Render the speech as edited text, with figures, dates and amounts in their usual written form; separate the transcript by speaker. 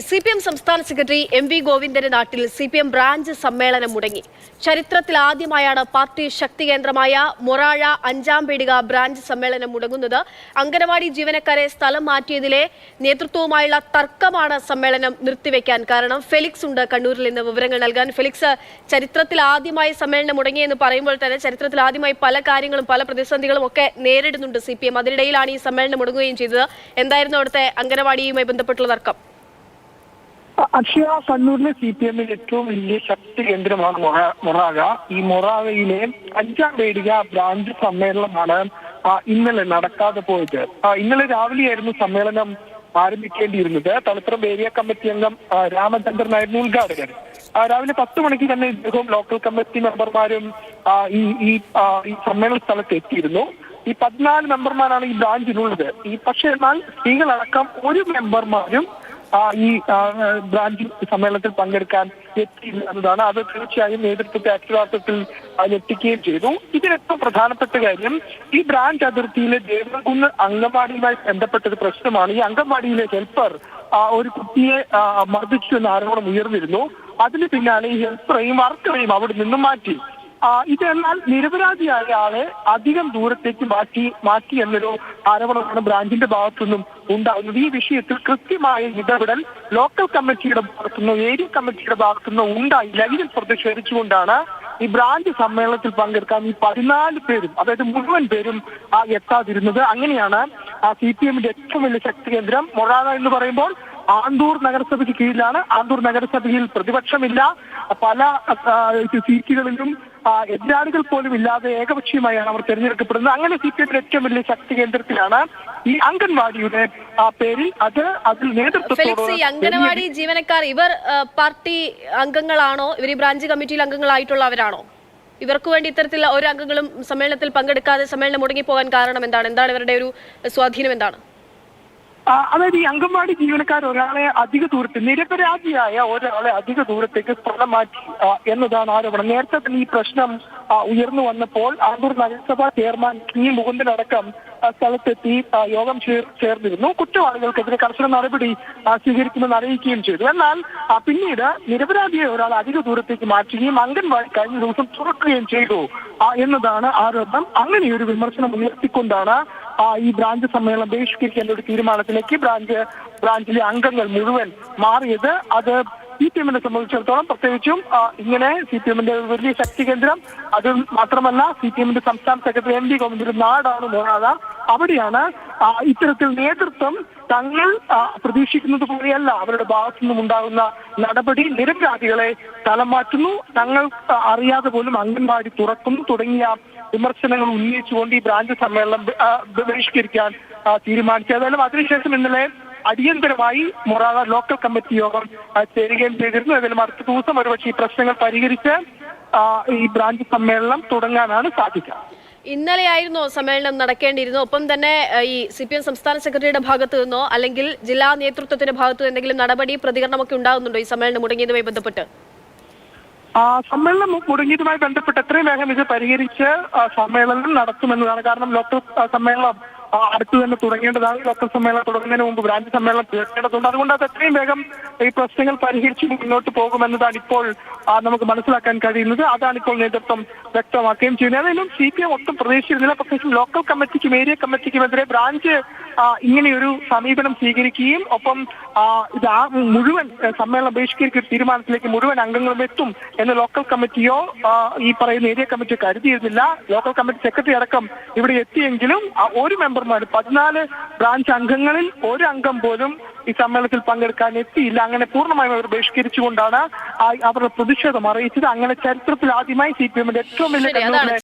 Speaker 1: CPM സംസ്ഥാന secretary MV ഗോവിന്ദന്റെ നാട്ടിൽ CPM branch സമ്മേളനം മുടങ്ങി. ചരിത്രത്തിൽ ആദ്യമായാണ് പാർട്ടി ശക്തി കേന്ദ്രമായ മൊറാഴ അഞ്ചാം പീടിക ബ്രാഞ്ച് സമ്മേളനം മുടങ്ങുന്നത്. അംഗനവാടി ജീവനക്കാരെ സ്ഥലം മാറ്റിയതിലെ നേതൃത്വവുമായുള്ള തർക്കമാണ് സമ്മേളനം നിർത്തിവെക്കാൻ കാരണം. ഫെലിക്സ് ഉണ്ട് കണ്ണൂരിൽ നിന്ന് വിവരങ്ങൾ നൽകാൻ. ഫെലിക്സ്, ചരിത്രത്തിൽ ആദ്യമായി സമ്മേളനം മുടങ്ങിയെന്ന് പറയുമ്പോൾ തന്നെ ചരിത്രത്തിൽ ആദ്യമായി പല കാര്യങ്ങളും പല പ്രതിസന്ധികളും ഒക്കെ നേരിടുന്നുണ്ട് CPM. അതിനിടയിലാണ് ഈ സമ്മേളനം മുടങ്ങുകയും ചെയ്തത്. എന്തായിരുന്നു അവിടുത്തെ അംഗനവാടിയുമായി ബന്ധപ്പെട്ടുള്ള തർക്കം?
Speaker 2: അക്ഷയ, കണ്ണൂരിലെ CPM ഏറ്റവും വലിയ ശക്തി കേന്ദ്രമാണ് മൊറാഴ. ഈ മൊറാഴയിലെ അഞ്ചാം പീടിക ബ്രാഞ്ച് സമ്മേളനമാണ് ഇന്നലെ നടക്കാതെ പോയത്. ഇന്നലെ രാവിലെയായിരുന്നു സമ്മേളനം ആരംഭിക്കേണ്ടിയിരുന്നത്. തളിപ്പറമ്പ് ഏരിയ കമ്മിറ്റി അംഗം രാമചന്ദ്രനായിരുന്നു ഉദ്ഘാടകൻ. രാവിലെ 10 മണിക്ക് തന്നെ ഇദ്ദേഹവും ലോക്കൽ കമ്മിറ്റി മെമ്പർമാരും ഈ സമ്മേളന സ്ഥലത്ത് എത്തിയിരുന്നു. ഈ 14 മെമ്പർമാരാണ് ഈ ബ്രാഞ്ചിനുള്ളത്. പക്ഷേ എന്നാൽ സ്ത്രീകളടക്കം ഒരു മെമ്പർമാരും ഈ ബ്രാഞ്ച് സമ്മേളനത്തിൽ പങ്കെടുക്കാൻ എത്തിയില്ല എന്നതാണ്. അത് തീർച്ചയായും നേതൃത്വത്തെ അക്ഷരാർത്ഥത്തിൽ ഞെട്ടിക്കുകയും ചെയ്തു. ഇതിനേറ്റവും പ്രധാനപ്പെട്ട കാര്യം ഈ ബ്രാഞ്ച് അതിർത്തിയിലെ ദേവകുന്ന് അംഗൻവാടിയുമായി ബന്ധപ്പെട്ടൊരു പ്രശ്നമാണ്. ഈ അംഗൻവാടിയിലെ ഹെൽപ്പർ ഒരു കുട്ടിയെ മർദ്ദിച്ചു എന്ന ആരോപണം ഉയർന്നിരുന്നു. അതിന് പിന്നാലെ ഈ ഹെൽപ്പറേയും വർക്കറേയും അവിടെ നിന്നും മാറ്റി. ഇതെന്നാൽ നിരപരാധിയായ ആളെ അധികം ദൂരത്തേക്ക് മാറ്റി എന്നൊരു ആരോപണമാണ് ബ്രാഞ്ചിന്റെ ഭാഗത്തുനിന്നും ഉണ്ടാകുന്നത്. ഈ വിഷയത്തിൽ കൃത്യമായ ഇടപെടൽ ലോക്കൽ കമ്മിറ്റിയുടെ ഭാഗത്തുനിന്നോ ഏരിയ കമ്മിറ്റിയുടെ ഭാഗത്തുനിന്നോ ഉണ്ടായില്ല. ഇതിൽ പ്രതിഷേധിച്ചുകൊണ്ടാണ് ഈ ബ്രാഞ്ച് സമ്മേളനത്തിൽ പങ്കെടുക്കാൻ ഈ 14 പേരും, അതായത് മുഴുവൻ പേരും എത്താതിരുന്നത്. അങ്ങനെയാണ് CPMന്റെ ഏറ്റവും വലിയ ശക്തി കേന്ദ്രം മൊറാഴ എന്ന് പറയുമ്പോൾ ആന്തൂർ നഗരസഭയ്ക്ക് കീഴിലാണ്. ആന്തൂർ നഗരസഭയിൽ പ്രതിപക്ഷമില്ല. പല സീറ്റുകളിലും എതിരാളികൾ പോലും ഇല്ലാതെ ഏകപക്ഷീയമായാണ് അവർ തെരഞ്ഞെടുക്കപ്പെടുന്നത്. അങ്ങനെ CPMന്റെ ഏറ്റവും വലിയ ശക്തി കേന്ദ്രത്തിലാണ് ഈ അംഗൻവാടിയുടെ പേരിൽ അതിൽ നേതൃത്വത്തോട്.
Speaker 1: അംഗൻവാടി ജീവനക്കാർ ഇവർ പാർട്ടി അംഗങ്ങളാണോ? ഇവർ ഈ ബ്രാഞ്ച് കമ്മിറ്റിയിൽ അംഗങ്ങളായിട്ടുള്ളവരാണോ? ഇവർക്ക് വേണ്ടി ഇത്തരത്തിൽ ഒരു അംഗങ്ങളും സമ്മേളനത്തിൽ പങ്കെടുക്കാതെ സമ്മേളനം മുടങ്ങിപ്പോകാൻ കാരണം എന്താണ് ഇവരുടെ ഒരു സ്വാധീനം എന്താണ്?
Speaker 2: അതായത് ഈ അംഗൻവാടി ജീവനക്കാർ നിരപരാധിയായ ഒരാളെ അധിക ദൂരത്തേക്ക് സ്ഥലം മാറ്റി എന്നതാണ് ആരോപണം. നേരത്തെ തന്നെ ഈ പ്രശ്നം ഉയർന്നു വന്നപ്പോൾ ആന്തൂർ നഗരസഭാ ചെയർമാൻ K. മുകുന്ദൻ അടക്കം സ്ഥലത്തെത്തി യോഗം ചേർന്നിരുന്നു. കുറ്റവാളികൾക്കെതിരെ കർശന നടപടി സ്വീകരിക്കുമെന്ന് അറിയിക്കുകയും ചെയ്തു. എന്നാൽ പിന്നീട് നിരപരാധിയായ ഒരാൾ അധിക ദൂരത്തേക്ക് മാറ്റുകയും അംഗൻവാടി കഴിഞ്ഞ ദിവസം തുറക്കുകയും ചെയ്തു എന്നതാണ് ആരോപണം. അങ്ങനെയൊരു വിമർശനം ഉയർത്തിക്കൊണ്ടാണ് ഈ ബ്രാഞ്ച് സമ്മേളനം ബഹിഷ്കരിക്കേണ്ട ഒരു തീരുമാനത്തിലേക്ക് ബ്രാഞ്ചിലെ അംഗങ്ങൾ മുഴുവൻ മാറിയത്. അത് CPMനെ സംബന്ധിച്ചിടത്തോളം പ്രത്യേകിച്ചും ഇങ്ങനെ CPMന്റെ വലിയ ശക്തി കേന്ദ്രം, അത് മാത്രമല്ല CPMന്റെ സംസ്ഥാന സെക്രട്ടറി MV ഗോവിന്ദന്റെ നാടാണ് മൊറാഴ. അവിടെയാണ് ഇത്തരത്തിൽ നേതൃത്വം തങ്ങൾ പ്രതീക്ഷിക്കുന്നത് പോലെയല്ല അവരുടെ ഭാഗത്തു നിന്നും ഉണ്ടാകുന്ന നടപടി. നിരപരാധികളെ സ്ഥലം മാറ്റുന്നു, തങ്ങൾ അറിയാതെ പോലും അംഗൻവാടി തുറക്കുന്നു തുടങ്ങിയ വിമർശനങ്ങൾ ഉന്നയിച്ചുകൊണ്ട് ഈ ബ്രാഞ്ച് സമ്മേളനം ബഹിഷ്കരിക്കാൻ തീരുമാനിച്ചു. ഏതായാലും അതിനുശേഷം ഇന്നലെ അടിയന്തരമായി മൊറാഴ ലോക്കൽ കമ്മിറ്റി യോഗം ചേരുകയും ചെയ്തിരുന്നു. ഏതായാലും അടുത്ത ദിവസം ഒരുപക്ഷെ ഈ പ്രശ്നങ്ങൾ പരിഹരിച്ച് ഈ ബ്രാഞ്ച് സമ്മേളനം തുടങ്ങാനാണ് സാധിക്കുക.
Speaker 1: ഇന്നലെയായിരുന്നോ സമ്മേളനം നടക്കേണ്ടിയിരുന്നു? ഒപ്പം തന്നെ ഈ CPM സംസ്ഥാന സെക്രട്ടറിയുടെ ഭാഗത്തു നിന്നോ അല്ലെങ്കിൽ ജില്ലാ നേതൃത്വത്തിന്റെ ഭാഗത്തു എന്തെങ്കിലും നടപടി പ്രതികരണമൊക്കെ ഉണ്ടാകുന്നുണ്ടോ ഈ സമ്മേളനം മുടങ്ങിയതുമായി ബന്ധപ്പെട്ട്?
Speaker 2: സമ്മേളനം മുടങ്ങിയതുമായി ബന്ധപ്പെട്ട് എത്രയും വേഗം ഇത് പരിഹരിച്ച് സമ്മേളനം നടത്തുമെന്നതാണ്. കാരണം ലോക്കൽ സമ്മേളനം അടുത്തു തന്നെ തുടങ്ങേണ്ടതാണ്. ലോക്കൽ സമ്മേളനം തുടങ്ങുന്നതിന് മുമ്പ് ബ്രാഞ്ച് സമ്മേളനം തീർക്കേണ്ടതുണ്ട്. അതുകൊണ്ട് അത് എത്രയും വേഗം ഈ പ്രശ്നങ്ങൾ പരിഹരിച്ച് മുന്നോട്ട് പോകുമെന്നതാണ് ഇപ്പോൾ നമുക്ക് മനസ്സിലാക്കാൻ കഴിയുന്നത്. അതാണ് ഇപ്പോൾ നേതൃത്വം വ്യക്തമാക്കുകയും ചെയ്യുന്നത്. ഏതായാലും CPM ഒട്ടും പ്രതീക്ഷിച്ചിരുന്നില്ല. പ്രത്യേകിച്ചും ലോക്കൽ കമ്മിറ്റിക്കും ഏരിയ കമ്മിറ്റിക്കുമെതിരെ ബ്രാഞ്ച് ഇങ്ങനെയൊരു സമീപനം സ്വീകരിക്കുകയും ഒപ്പം ഇത് മുഴുവൻ സമ്മേളനം ബഹിഷ്കരിക്കുന്ന തീരുമാനത്തിലേക്ക് മുഴുവൻ അംഗങ്ങളും എത്തും എന്ന് ലോക്കൽ കമ്മിറ്റിയോ ഈ പറയുന്ന ഏരിയ കമ്മിറ്റിയോ കരുതിയിരുന്നില്ല. ലോക്കൽ കമ്മിറ്റി സെക്രട്ടറി അടക്കം ഇവിടെ എത്തിയെങ്കിലും ഒരു മെമ്പർമാർ 14 ബ്രാഞ്ച് അംഗങ്ങളിൽ ഒരു അംഗം പോലും ഈ സമ്മേളനത്തിൽ പങ്കെടുക്കാൻ എത്തിയില്ല. അങ്ങനെ പൂർണ്ണമായും അവർ ബഹിഷ്കരിച്ചുകൊണ്ടാണ് അവരുടെ പ്രതിഷേധം അറിയിച്ചത്. അങ്ങനെ ചരിത്രത്തിൽ ആദ്യമായി CPMന്റെ ഏറ്റവും വലിയ